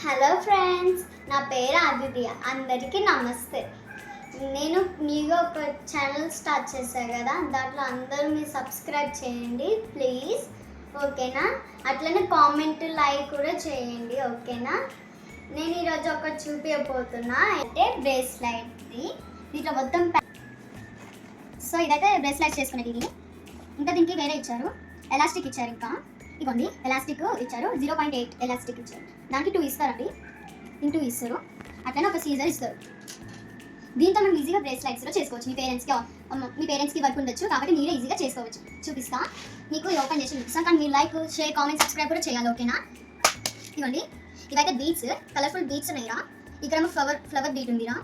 Hello friends, నా పేరు ఆదిత్య. అందరికీ నమస్తే. నేను న్యూగా ఒక ఛానల్ స్టార్ట్ చేశాను కదా, దాంట్లో అందరూ మీరు సబ్స్క్రైబ్ చేయండి ప్లీజ్, ఓకేనా? అట్లనే కామెంట్ లైక్ కూడా చేయండి, ఓకేనా? నేను ఈరోజు ఒకటి చూపించబోతున్నా, అంటే బ్రేస్లైట్ది. దీంట్లో మొత్తం సో ఇదైతే బ్రేస్లైట్ చేసుకునేది. ఇది ఇంకా దీనికి వేరే ఇచ్చారు, ఎలాస్టిక్ ఇచ్చారు. ఇంకా ఇవ్వండి, ఎలాస్టిక్ ఇచ్చారు, 0.8 ఎలాస్టిక్ ఇచ్చారు. దానికి 2 ఇస్తారండి, ఇంటూ ఇస్తారు. అట్లనే ఒక సీజర్ ఇస్తారు. దీంతో మనం ఈజీగా బ్రేస్లైట్స్లో చేసుకోవచ్చు. మీ పేరెంట్స్కి వర్క్ ఉండొచ్చు కాబట్టి మీరే ఈజీగా చేసుకోవచ్చు. చూపిస్తా మీకు, ఇది ఓపెన్ చేసి చూపిస్తాను. కానీ మీరు లైక్, షేర్, కామెంట్, సబ్స్క్రైబ్ కూడా చేయాలి, ఓకేనా? ఇవ్వండి, ఇవైతే బీట్స్, కలర్ఫుల్ బీట్స్ ఉన్నాయిరా. ఇక్కడ ఫ్లవర్ బీట్ ఉందిరా.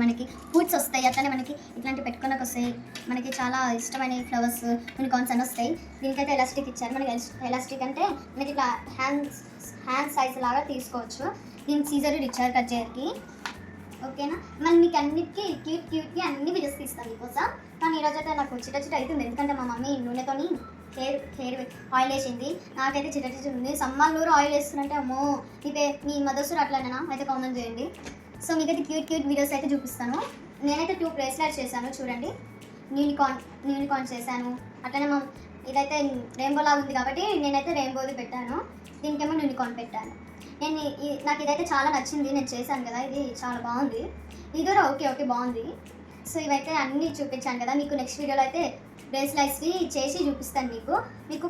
మనకి ఫ్రూట్స్ వస్తాయి, అట్లనే మనకి ఇట్లాంటి పెట్టుకోడానికి వస్తాయి. మనకి చాలా ఇష్టమైన ఫ్లవర్స్, యూనికార్న్స్ అని వస్తాయి. దీనికైతే ఎలాస్టిక్ ఇచ్చారు. మనకి ఎలాస్టిక్ అంటే మనకి ఇట్లా హ్యాండ్ సైజ్ లాగా తీసుకోవచ్చు. దీనికి సీజర్ ఇచ్చారు కట్ చేయడానికి, ఓకేనా? మరి మీకు అన్నిటికీ క్యూట్కి అన్ని వీడియోస్ తీస్తాను మీకోసం. కానీ ఈరోజు అయితే నాకు చిట అవుతుంది, ఎందుకంటే మా మమ్మీ నూనెతోని హెయిర్ ఆయిల్ వేసింది. నాకైతే చిట ఉంది. సమ్మర్లో ఆయిల్ వేస్తుంటే అమ్మో, మీ మదర్స్ అట్లానేనా అయితే కామెంట్ చేయండి. సో మీకైతే క్యూట్ వీడియోస్ అయితే చూపిస్తాను. నేనైతే 2 బ్రేస్లైట్స్ చేశాను, చూడండి. యూనికార్న్ చేశాను. అట్లనే ఇదైతే రెయిన్బోలా ఉంది కాబట్టి నేనైతే రెయిన్బోది పెట్టాను. దీనికేమో యూనికార్న్ పెట్టాను. నాకు ఇదైతే చాలా నచ్చింది, నేను చేశాను కదా, ఇది చాలా బాగుంది. ఇది కూడా ఓకే బాగుంది. సో ఇవైతే అన్నీ చూపించాను కదా. మీకు నెక్స్ట్ వీడియోలో అయితే బ్రేస్లైట్స్వి చేసి చూపిస్తాను. మీకు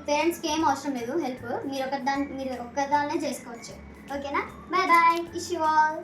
పేరెంట్స్కి ఏం అవసరం లేదు హెల్ప్, మీరు ఒక్కదాన్నే చేసుకోవచ్చు, ఓకేనా? బాయ్, ఇష్ యూ ఆల్.